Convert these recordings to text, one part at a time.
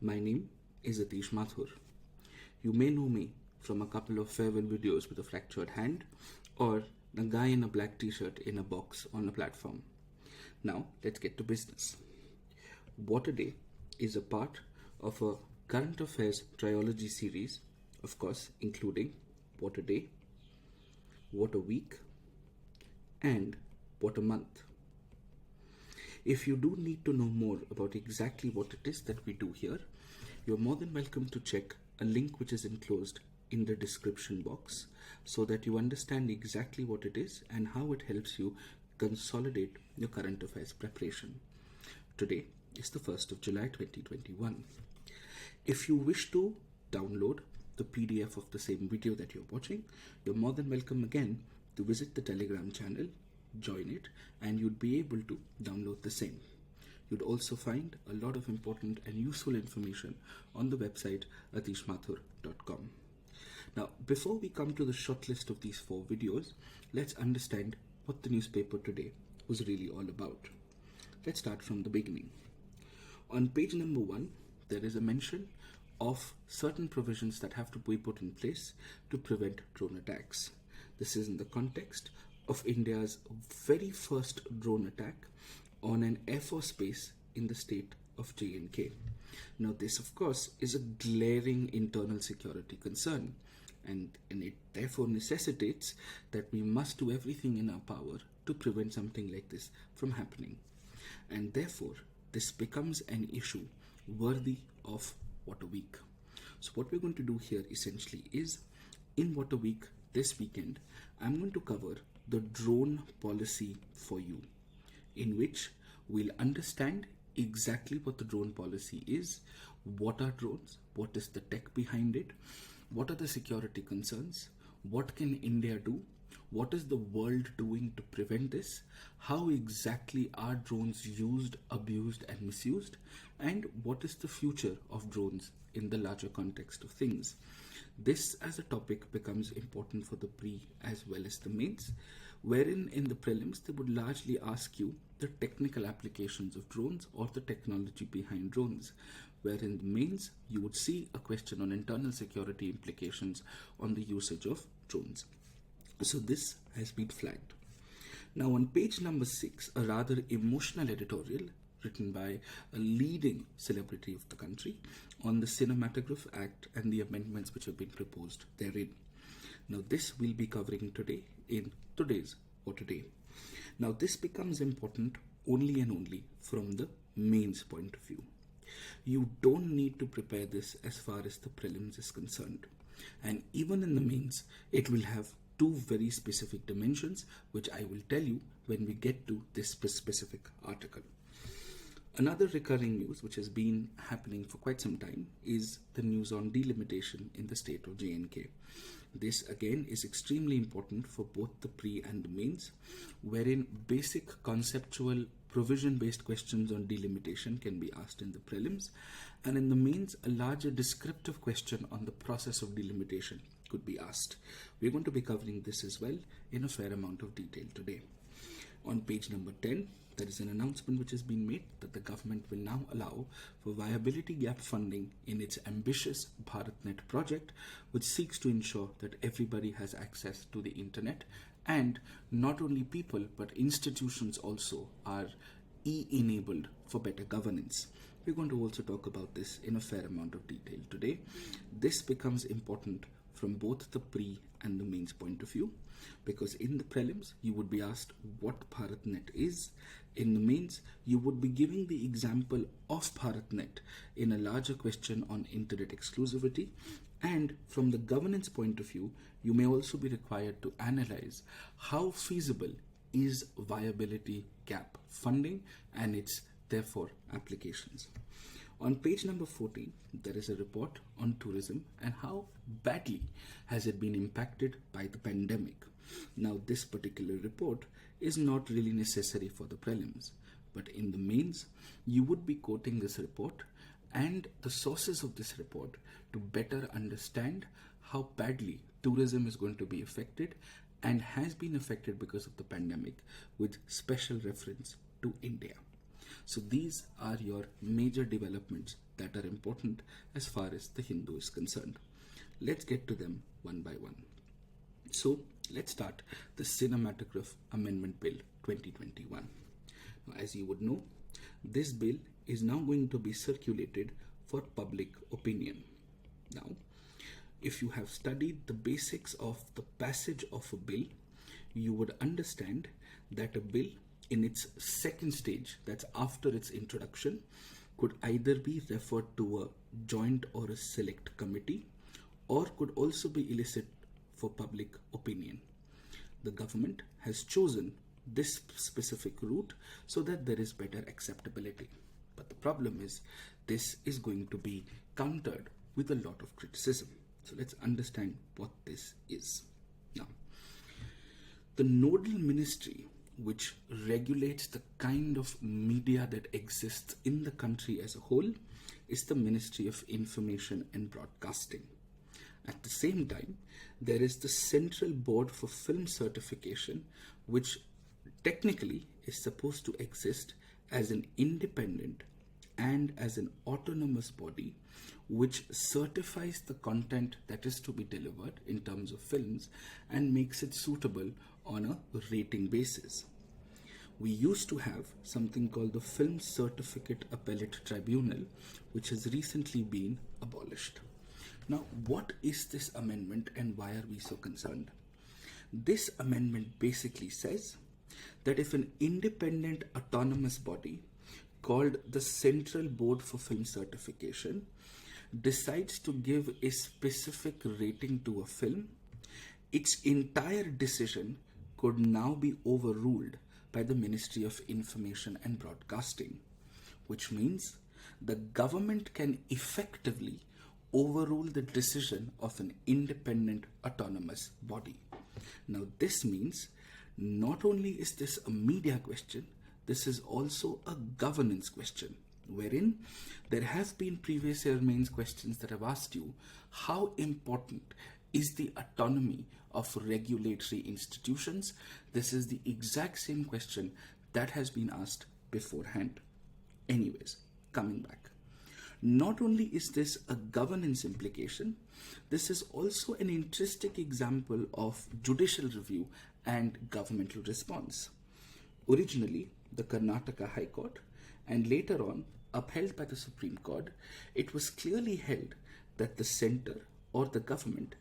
My name is Atish Mathur. You may know me from a couple of farewell videos with a fractured hand or a guy in a black t-shirt in a box on a platform. Now let's get to business. What a Day is a part of a current affairs trilogy series, of course including What a Day, What a Week and What a Month. If you do need to know more about exactly what it is that we do here, you're more than welcome to check a link which is enclosed in the description box so that you understand exactly what it is and how it helps you consolidate your current affairs preparation. Today is the 1st of July 2021. If you wish to download the PDF of the same video that you're watching, you're more than welcome again to visit the Telegram channel, join it, and you'd be able to download the same. You'd also find a lot of important and useful information on the website atishmathur.com. Now, before we come to the short list of these 4 videos, let's understand what the newspaper today was really all about. Let's start from the beginning. On page number 1, there is a mention of certain provisions that have to be put in place to prevent drone attacks. This is in the context of India's very first drone attack on an Air Force base in the state of J&K. Now this of course is a glaring internal security concern and it therefore necessitates that we must do everything in our power to prevent something like this from happening. And therefore this becomes an issue worthy of What a Week. So what we're going to do here essentially is, in What a Week this weekend, I'm going to cover the drone policy for you, in which we'll understand exactly what the drone policy is, what are drones, what is the tech behind it, what are the security concerns, what can India do, what is the world doing to prevent this, how exactly are drones used, abused and misused, and what is the future of drones in the larger context of things. This as a topic becomes important for the pre as well as the mains, wherein in the prelims they would largely ask you the technical applications of drones or the technology behind drones, wherein the mains you would see a question on internal security implications on the usage of drones. So this has been flagged. Now on page number 6, a rather emotional editorial written by a leading celebrity of the country on the Cinematograph Act and the amendments which have been proposed therein. Now this we'll be covering today in today's What a Day. Now this becomes important only and only from the mains point of view. You don't need to prepare this as far as the prelims is concerned. And even in the mains, it will have 2 very specific dimensions, which I will tell you when we get to this specific article. Another recurring news which has been happening for quite some time is the news on delimitation in the state of J&K. This again is extremely important for both the pre and the mains, wherein basic conceptual provision based questions on delimitation can be asked in the prelims, and in the mains a larger descriptive question on the process of delimitation could be asked. We're going to be covering this as well in a fair amount of detail today. On page number 10, there is an announcement which has been made that the government will now allow for Viability Gap Funding in its ambitious Bharatnet project, which seeks to ensure that everybody has access to the internet, and not only people but institutions also are e-enabled for better governance. We're going to also talk about this in a fair amount of detail today. This becomes important from both the pre and the mains point of view, because in the prelims you would be asked what Bharatnet is. In the mains you would be giving the example of Bharatnet in a larger question on internet exclusivity, and from the governance point of view you may also be required to analyze how feasible is viability gap funding and its therefore applications. On page number 14, there is a report on tourism and how badly has it been impacted by the pandemic. Now, this particular report is not really necessary for the prelims, but in the mains, you would be quoting this report and the sources of this report to better understand how badly tourism is going to be affected and has been affected because of the pandemic, with special reference to India. So these are your major developments that are important as far as the Hindu is concerned. Let's get to them one by one. So let's start the Cinematograph Amendment Bill 2021. Now, as you would know, this bill is now going to be circulated for public opinion. Now, if you have studied the basics of the passage of a bill, you would understand that a bill in its second stage, that's after its introduction, could either be referred to a joint or a select committee, or could also be elicited for public opinion. The government has chosen this specific route so that there is better acceptability. But the problem is, this is going to be countered with a lot of criticism. So let's understand what this is. Now, the nodal ministry which regulates the kind of media that exists in the country as a whole is the Ministry of Information and Broadcasting. At the same time, there is the Central Board for Film Certification, which technically is supposed to exist as an independent and as an autonomous body which certifies the content that is to be delivered in terms of films and makes it suitable on a rating basis. We used to have something called the Film Certificate Appellate Tribunal, which has recently been abolished. Now, what is this amendment and why are we so concerned? This amendment basically says that if an independent autonomous body called the Central Board for Film Certification decides to give a specific rating to a film, its entire decision could now be overruled by the Ministry of Information and Broadcasting, which means the government can effectively overrule the decision of an independent autonomous body. Now, this means not only is this a media question, this is also a governance question, wherein there have been previous year mains questions that have asked you how important is the autonomy of regulatory institutions. This is the exact same question that has been asked beforehand. Anyways, coming back. Not only is this a governance implication, this is also an interesting example of judicial review and governmental response. Originally, the Karnataka High Court and later on upheld by the Supreme Court, it was clearly held that the center or the government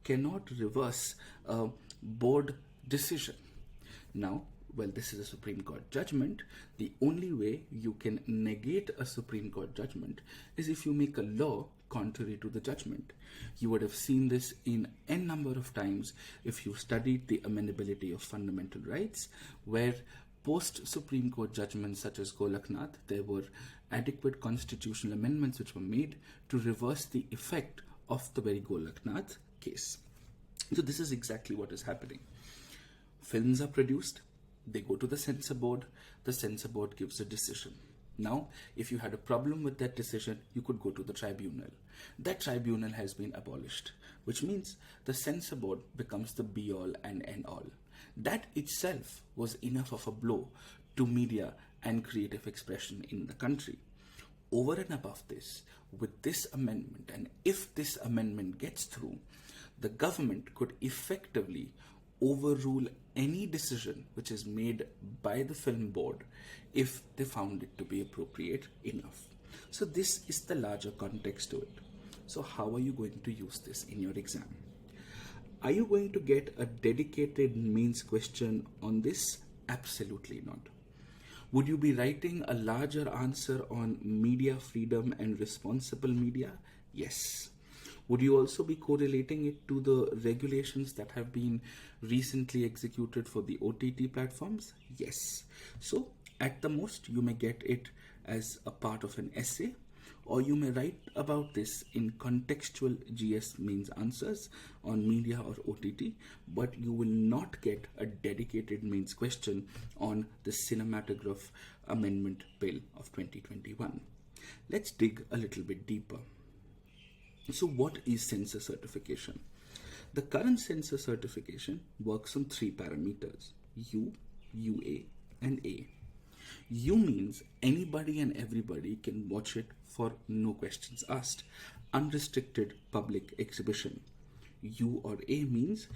cannot reverse a board decision. Now, well, this is a Supreme Court judgment. The only way you can negate a Supreme Court judgment is if you make a law contrary to the judgment. You would have seen this in n number of times if you studied the amenability of fundamental rights, where post-Supreme Court judgments such as Golaknath, there were adequate constitutional amendments which were made to reverse the effect of the very Golaknath case. So this is exactly what is happening. Films are produced, they go to the censor board gives a decision. Now, if you had a problem with that decision, you could go to the tribunal. That tribunal has been abolished, which means the censor board becomes the be-all and end-all. That itself was enough of a blow to media and creative expression in the country. Over and above this, with this amendment, and if this amendment gets through, the government could effectively overrule any decision which is made by the film board if they found it to be appropriate enough. So this is the larger context to it. So how are you going to use this in your exam? Are you going to get a dedicated mains question on this? Absolutely not. Would you be writing a larger answer on media freedom and responsible media? Yes. Would you also be correlating it to the regulations that have been recently executed for the OTT platforms? Yes. So at the most, you may get it as a part of an essay, or you may write about this in contextual GS mains answers on media or OTT, but you will not get a dedicated mains question on the Cinematograph Amendment Bill of 2021. Let's dig a little bit deeper. So what is censor certification? The current censor certification works on three parameters, U, UA, and A. U means anybody and everybody can watch it for no questions asked. Unrestricted public exhibition. U or A means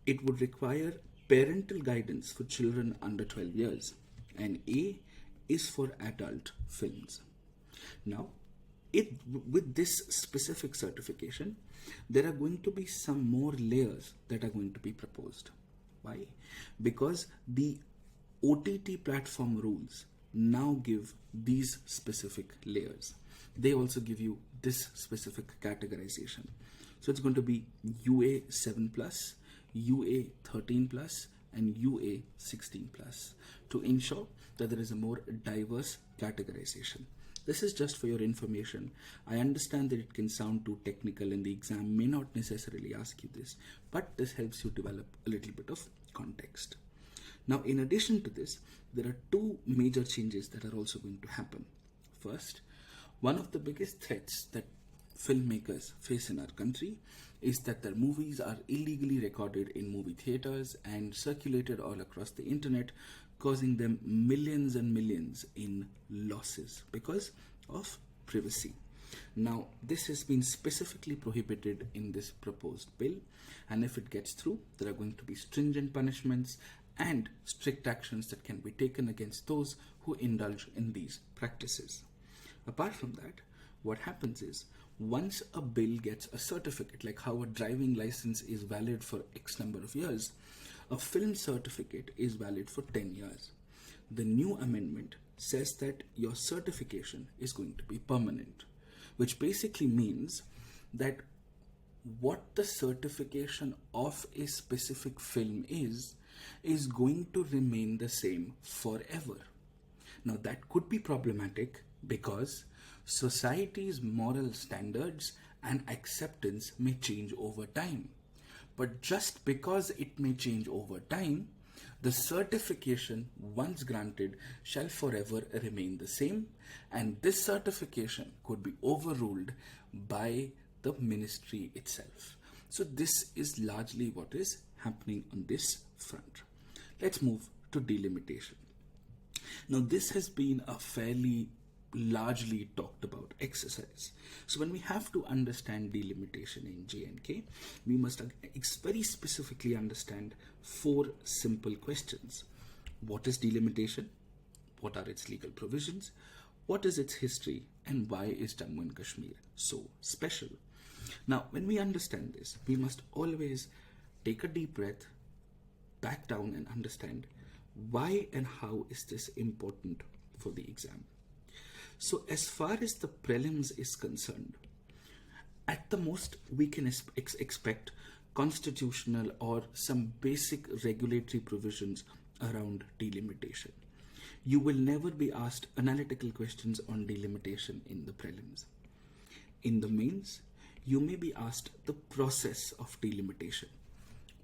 it would require parental guidance for children under 12 years. And A is for adult films. Now, with this specific certification, there are going to be some more layers that are going to be proposed. Why? Because the OTT platform rules now give these specific layers. They also give you this specific categorization. So it's going to be UA 7 plus, UA 13 plus, and UA 16 plus to ensure that there is a more diverse categorization. This is just for your information. I understand that it can sound too technical and the exam may not necessarily ask you this, but this helps you develop a little bit of context. Now, in addition to this, there are two major changes that are also going to happen. First, one of the biggest threats that filmmakers face in our country is that their movies are illegally recorded in movie theaters and circulated all across the internet, causing them millions and millions in losses because of privacy. Now, this has been specifically prohibited in this proposed bill, and if it gets through, there are going to be stringent punishments and strict actions that can be taken against those who indulge in these practices. Apart from that, what happens is, once a bill gets a certificate, like how a driving license is valid for X number of years, a film certificate is valid for 10 years. The new amendment says that your certification is going to be permanent, which basically means that what the certification of a specific film is going to remain the same forever. Now, that could be problematic because society's moral standards and acceptance may change over time. But just because it may change over time, the certification, once granted, shall forever remain the same, and this certification could be overruled by the ministry itself. So this is largely what is happening on this front. Let's move to delimitation. Now, this has been a fairly largely talked about exercise. So when we have to understand delimitation in J&K, we must very specifically understand four simple questions. What is delimitation? What are its legal provisions? What is its history? And why is Jammu and Kashmir so special? Now, when we understand this, we must always take a deep breath, back down and understand why and how is this important for the exam. So as far as the prelims is concerned, at the most we can expect constitutional or some basic regulatory provisions around delimitation. You will never be asked analytical questions on delimitation in the prelims. In the mains, you may be asked the process of delimitation.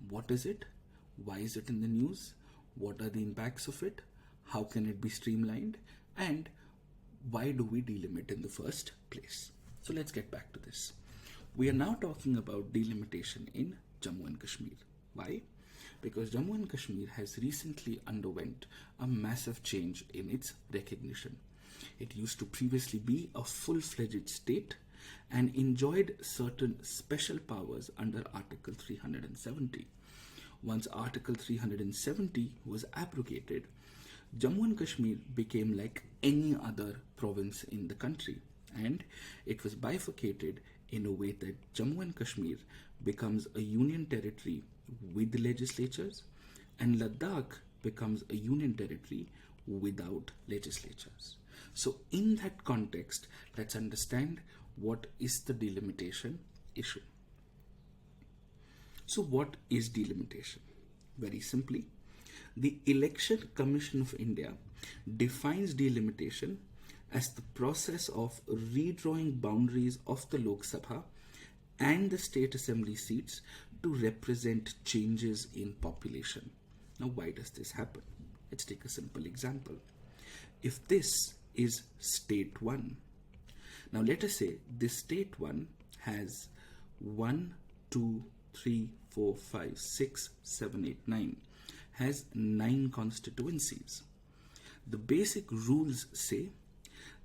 What is it? Why is it in the news? What are the impacts of it? How can it be streamlined? And why do we delimit in the first place? So let's get back to this. We are now talking about delimitation in Jammu and Kashmir. Why? Because Jammu and Kashmir has recently underwent a massive change in its recognition. It used to previously be a full-fledged state and enjoyed certain special powers under Article 370. Once Article 370 was abrogated, Jammu and Kashmir became like any other province in the country, and it was bifurcated in a way that Jammu and Kashmir becomes a union territory with legislatures and Ladakh becomes a union territory without legislatures. So in that context, let's understand what is the delimitation issue. So what is delimitation? Very simply, the Election Commission of India defines delimitation as the process of redrawing boundaries of the Lok Sabha and the state assembly seats to represent changes in population. Now, why does this happen? Let's take a simple example. If this is state 1, now let us say this state 1 has 1, 2, 3, 4, 5, 6, 7, 8, 9, has 9 constituencies. The basic rules say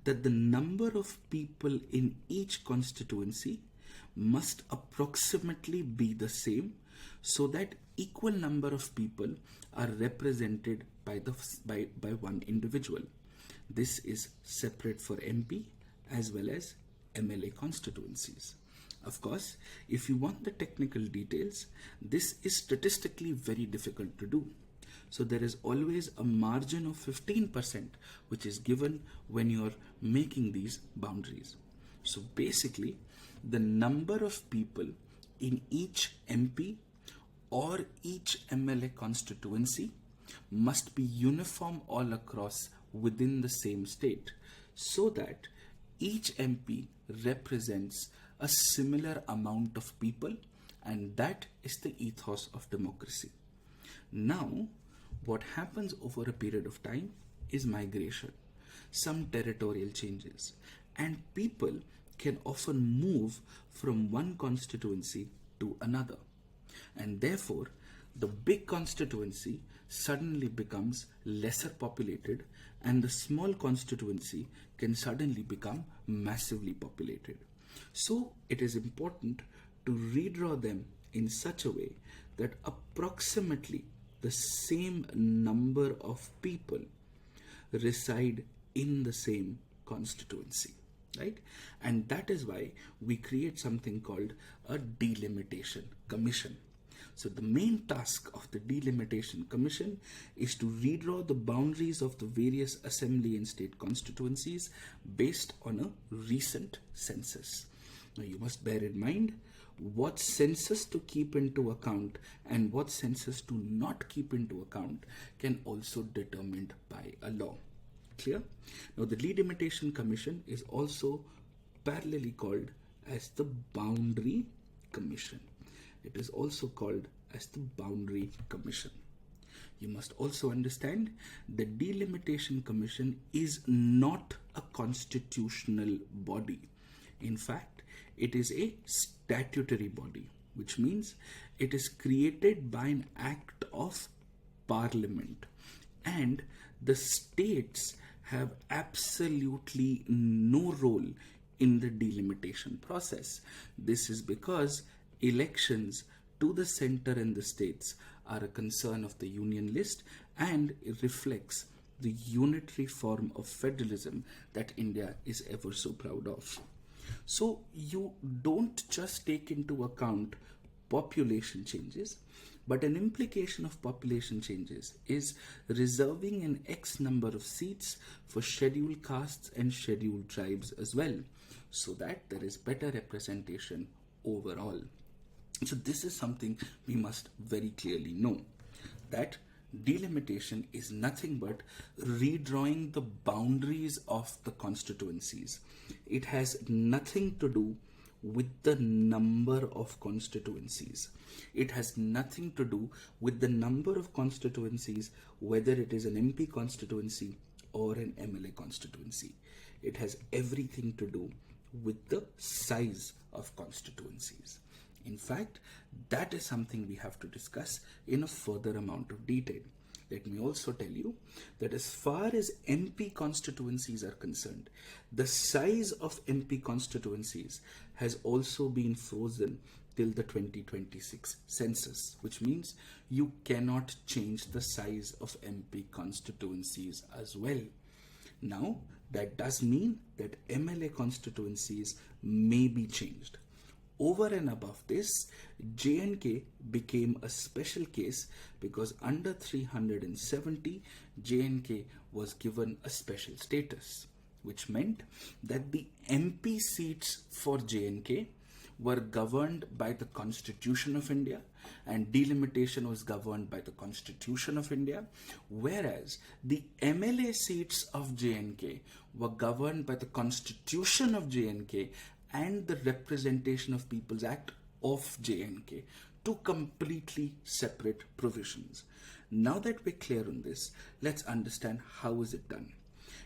that the number of people in each constituency must approximately be the same so that equal number of people are represented by one individual. This is separate for MP as well as MLA constituencies. Of course, if you want the technical details, this is statistically very difficult to do. So there is always a margin of 15% which is given when you're making these boundaries. So basically, the number of people in each MP or each MLA constituency must be uniform all across within the same state so that each MP represents a similar amount of people, and that is the ethos of democracy. Now, what happens over a period of time is migration, some territorial changes, and people can often move from one constituency to another. And therefore, the big constituency suddenly becomes lesser populated, and the small constituency can suddenly become massively populated. So it is important to redraw them in such a way that approximately the same number of people reside in the same constituency, right? And that is why we create something called a delimitation commission. So the main task of the Delimitation Commission is to redraw the boundaries of the various assembly and state constituencies based on a recent census. Now you must bear in mind what census to keep into account and what census to not keep into account can also be determined by a law. Clear? Now the Delimitation Commission is also parallelly called as the Boundary Commission. It is also called as the Boundary Commission. You must also understand the Delimitation Commission is not a constitutional body. In fact, it is a statutory body, which means it is created by an act of Parliament, and the states have absolutely no role in the delimitation process. This is because elections to the center and the states are a concern of the union list, and it reflects the unitary form of federalism that India is ever so proud of. So you don't just take into account population changes, but an implication of population changes is reserving an X number of seats for scheduled castes and scheduled tribes as well, so that there is better representation overall. So this is something we must very clearly know, that delimitation is nothing but redrawing the boundaries of the constituencies. It has nothing to do with the number of constituencies. It has nothing to do with the number of constituencies, whether it is an MP constituency or an MLA constituency. It has everything to do with the size of constituencies. In fact, that is something we have to discuss in a further amount of detail. Let me also tell you that as far as MP constituencies are concerned, the size of MP constituencies has also been frozen till the 2026 census, which means you cannot change the size of MP constituencies as well. Now, that does mean that MLA constituencies may be changed. Over and above this, J&K became a special case because under 370, J&K was given a special status, which meant that the MP seats for J&K were governed by the Constitution of India, and delimitation was governed by the Constitution of India, whereas the MLA seats of J&K were governed by the Constitution of J&K and the Representation of People's Act of J&K, two completely separate provisions. Now that we're clear on this, let's understand how is it done.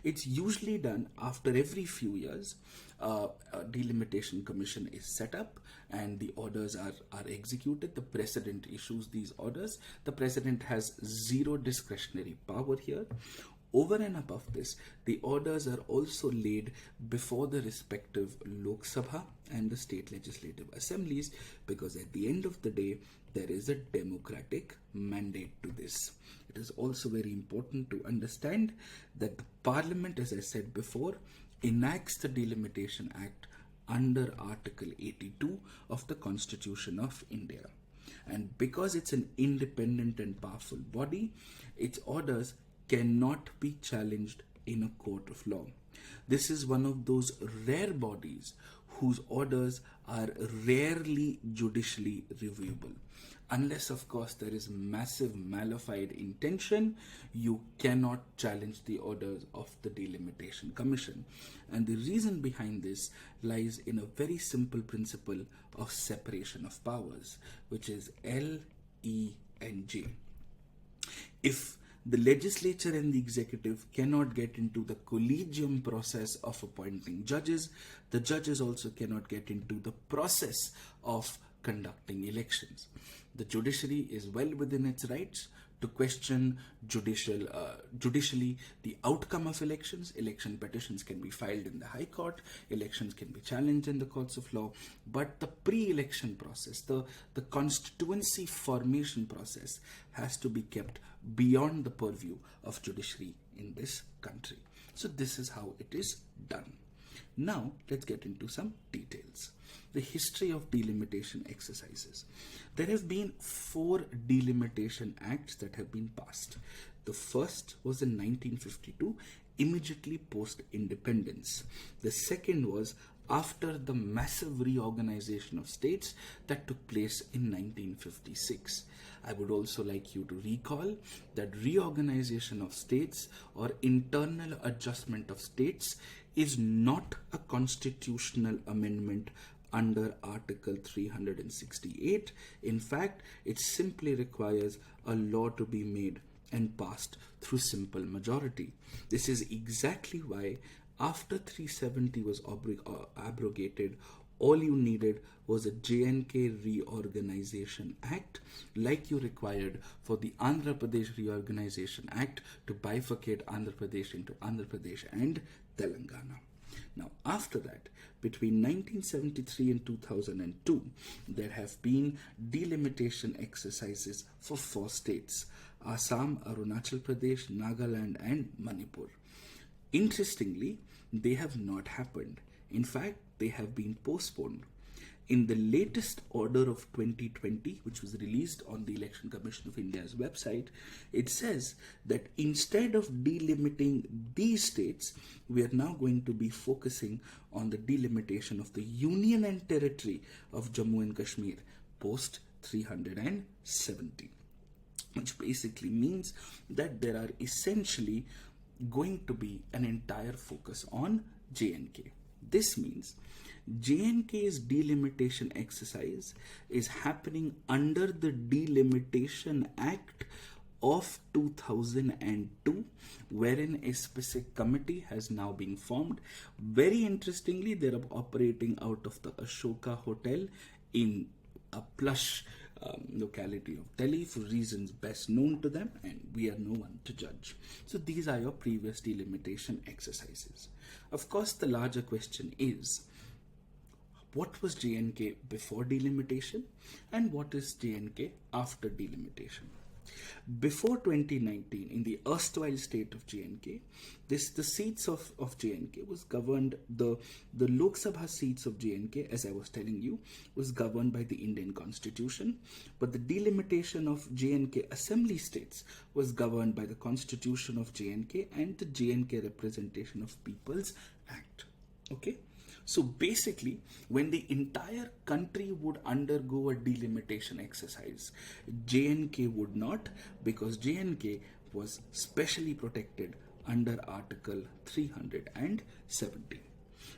It's usually done after every few years. A delimitation commission is set up and the orders are executed. The president issues these orders. The president has zero discretionary power here. Over and above this, the orders are also laid before the respective Lok Sabha and the state legislative assemblies, because at the end of the day, there is a democratic mandate to this. It is also very important to understand that the Parliament, as I said before, enacts the Delimitation Act under Article 82 of the Constitution of India. And because it's an independent and powerful body, its orders cannot be challenged in a court of law. This is one of those rare bodies whose orders are rarely judicially reviewable. Unless, of course, there is massive malified intention, you cannot challenge the orders of the Delimitation Commission. And the reason behind this lies in a very simple principle of separation of powers, which is L, E, and J. If the legislature and the executive cannot get into the collegium process of appointing judges, the judges also cannot get into the process of conducting elections. The judiciary is well within its rights to question judicially the outcome of elections. Election petitions can be filed in the High Court, elections can be challenged in the courts of law, but the pre-election process, the constituency formation process has to be kept beyond the purview of judiciary in this country. So this is how it is done. Now let's get into some details. The history of delimitation exercises. There have been 4 delimitation acts that have been passed. The first was in 1952, immediately post-independence. The second was after the massive reorganization of states that took place in 1956. I would also like you to recall that reorganization of states or internal adjustment of states is not a constitutional amendment under Article 368. In fact, it simply requires a law to be made and passed through simple majority. This is exactly why after 370 was abrogated, all you needed was a J&K Reorganization Act, like you required for the Andhra Pradesh Reorganization Act to bifurcate Andhra Pradesh into Andhra Pradesh and Telangana. Now, after that, between 1973 and 2002, there have been delimitation exercises for 4 states: Assam, Arunachal Pradesh, Nagaland, and Manipur. Interestingly, they have not happened. In fact, they have been postponed. In the latest order of 2020, which was released on the Election Commission of India's website, it says that instead of delimiting these states, we are now going to be focusing on the delimitation of the Union and Territory of Jammu and Kashmir post 370, which basically means that there are essentially going to be an entire focus on J&K. This means J&K's delimitation exercise is happening under the Delimitation Act of 2002, wherein a specific committee has now been formed. Very interestingly, they are operating out of the Ashoka Hotel in a plush locality of Delhi for reasons best known to them, and we are no one to judge. So these are your previous delimitation exercises. Of course, the larger question is, what was J&K before delimitation and what is J&K after delimitation? Before 2019, in the erstwhile state of J&K, the seats of J&K was governed, the Lok Sabha seats of J&K, as I was telling you, was governed by the Indian Constitution, but the delimitation of J&K assembly states was governed by the Constitution of J&K and the J&K Representation of Peoples Act. Okay? So basically, when the entire country would undergo a delimitation exercise, J&K would not, because J&K was specially protected under Article 370.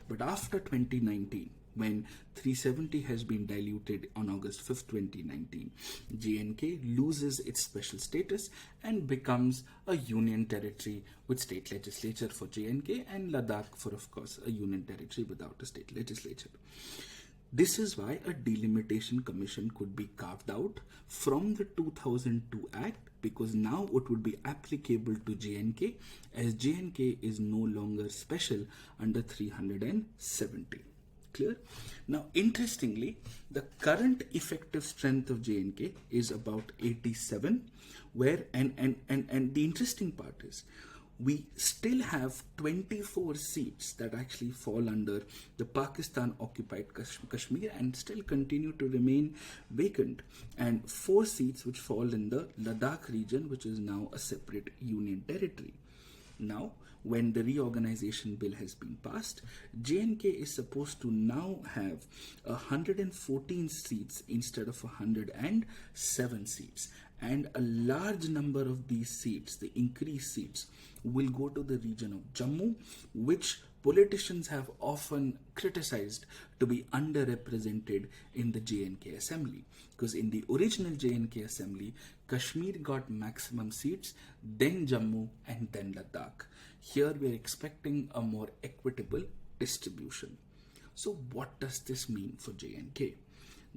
But after 2019, when 370 has been diluted on August 5th, 2019, J&K loses its special status and becomes a union territory with state legislature for J&K and Ladakh for, of course, a union territory without a state legislature. This is why a delimitation commission could be carved out from the 2002 Act, because now it would be applicable to JNK, as JNK is no longer special under 370. Clear? Now, interestingly, the current effective strength of JNK is about 87, where and the interesting part is we still have 24 seats that actually fall under the Pakistan occupied Kashmir and still continue to remain vacant, and 4 seats which fall in the Ladakh region, which is now a separate union territory. Now, when the reorganization bill has been passed, JNK is supposed to now have 114 seats instead of 107 seats. And a large number of these seats, the increased seats, will go to the region of Jammu, which politicians have often criticized to be underrepresented in the JNK assembly. Because in the original JNK assembly, Kashmir got maximum seats, then Jammu, and then Ladakh. Here we are expecting a more equitable distribution. So what does this mean for JNK?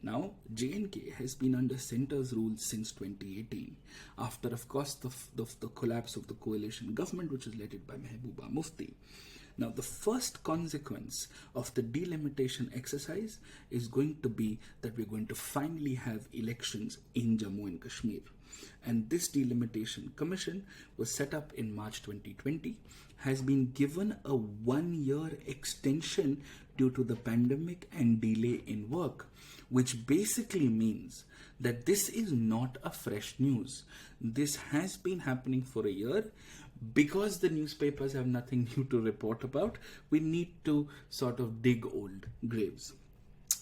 Now, JNK has been under centre's rule since 2018, after, of course, the collapse of the coalition government, which was led by Mehbooba Mufti. Now, the first consequence of the delimitation exercise is going to be that we're going to finally have elections in Jammu and Kashmir. And this delimitation commission was set up in March 2020, has been given a 1-year extension due to the pandemic and delay in work, which basically means that this is not a fresh news. This has been happening for a year. Because the newspapers have nothing new to report about, we need to sort of dig old graves.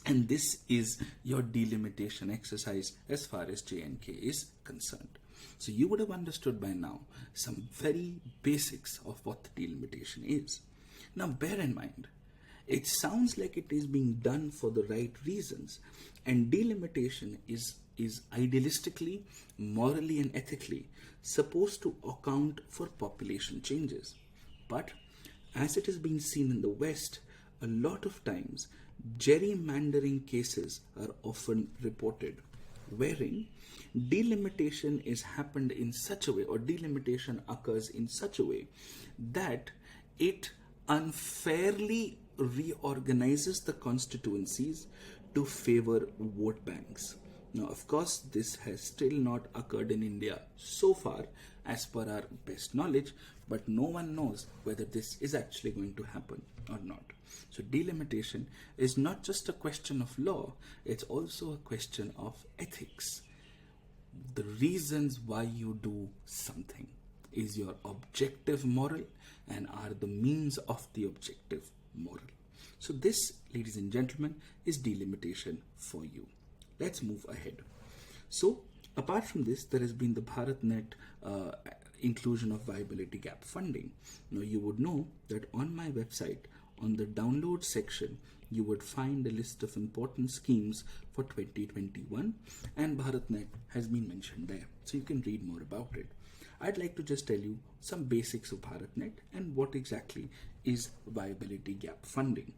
And this is your delimitation exercise as far as JNK is concerned. So you would have understood by now some very basics of what the delimitation is. Now bear in mind, it sounds like it is being done for the right reasons, and delimitation is idealistically, morally and ethically supposed to account for population changes. But as it has been seen in the West, a lot of times gerrymandering cases are often reported, wherein delimitation is happened in such a way, or delimitation occurs in such a way that it unfairly reorganizes the constituencies to favor vote banks. Now, of course, this has still not occurred in India so far, as per our best knowledge, but no one knows whether this is actually going to happen or not. So delimitation is not just a question of law, it's also a question of ethics. The reasons why you do something. Is your objective moral, and are the means of the objective moral? So this, ladies and gentlemen, is delimitation for you. Let's move ahead. So apart from this, there has been the Bharatnet inclusion of Viability Gap Funding. Now you would know that on my website, on the download section, you would find a list of important schemes for 2021, and Bharatnet has been mentioned there. So you can read more about it. I'd like to just tell you some basics of Bharatnet and what exactly is Viability Gap Funding.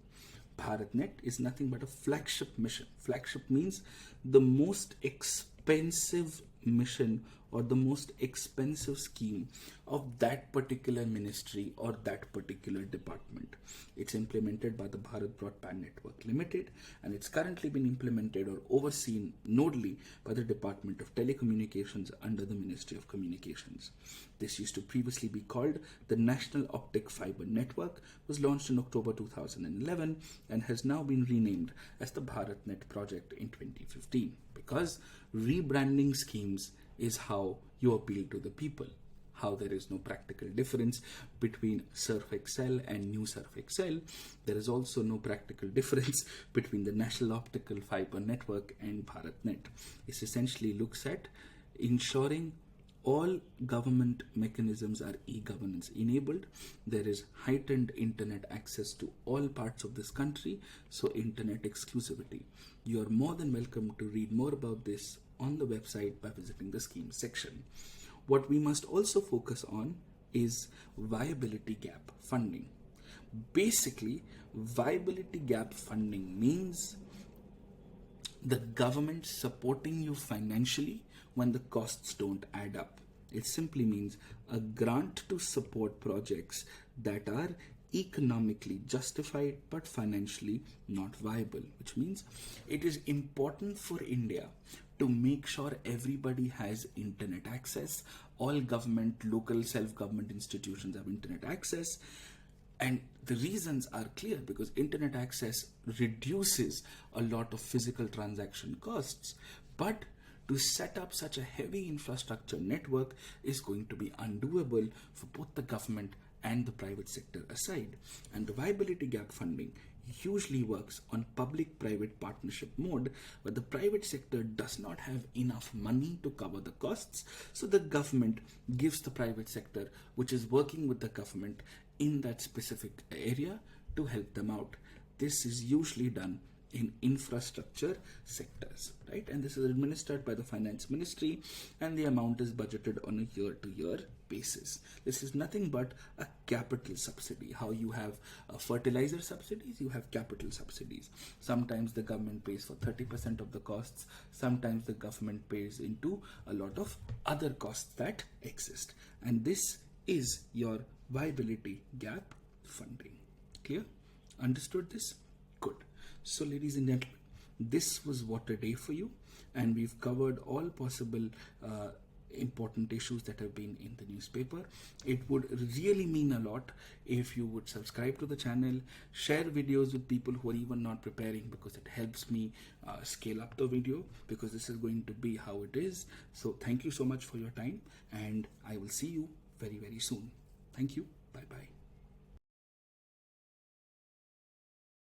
Bharatnet is nothing but a flagship mission. Flagship means the most expensive mission or the most expensive scheme of that particular ministry or that particular department. It's implemented by the Bharat Broadband Network Limited, and it's currently been implemented or overseen nodally by the Department of Telecommunications under the Ministry of Communications. This used to previously be called the National Optic Fiber Network, was launched in October 2011 and has now been renamed as the Bharatnet project in 2015, because rebranding schemes is how you appeal to the people. How there is no practical difference between Surf Excel and New Surf Excel, there is also no practical difference between the National Optical Fiber Network and Bharatnet. It essentially looks at ensuring all government mechanisms are e-governance enabled. There is heightened internet access to all parts of this country, so internet exclusivity. You are more than welcome to read more about this on the website by visiting the scheme section. What we must also focus on is viability gap funding. Basically, viability gap funding means the government supporting you financially when the costs don't add up. It simply means a grant to support projects that are economically justified but financially not viable, which means it is important for India to make sure everybody has internet access. All government, local self-government institutions have internet access. And the reasons are clear, because internet access reduces a lot of physical transaction costs. But to set up such a heavy infrastructure network is going to be undoable for both the government and the private sector aside. And the viability gap funding usually works on public-private partnership mode, where the private sector does not have enough money to cover the costs, so the government gives the private sector, which is working with the government in that specific area, to help them out. This is usually done in infrastructure sectors, right? And this is administered by the finance ministry, and the amount is budgeted on a year-to-year basis. This is nothing but a capital subsidy. How you have fertilizer subsidies, you have capital subsidies. Sometimes the government pays for 30% of the costs, sometimes the government pays into a lot of other costs that exist. And this is your viability gap funding. Clear? Understood this? Good. So ladies and gentlemen, this was what a day for you, and we've covered all possible important issues that have been in the newspaper. It would really mean a lot if you would subscribe to the channel, share videos with people who are even not preparing, because it helps me scale up the video, because this is going to be how it is. So thank you so much for your time, and I will see you very, very soon. Thank you. Bye-bye.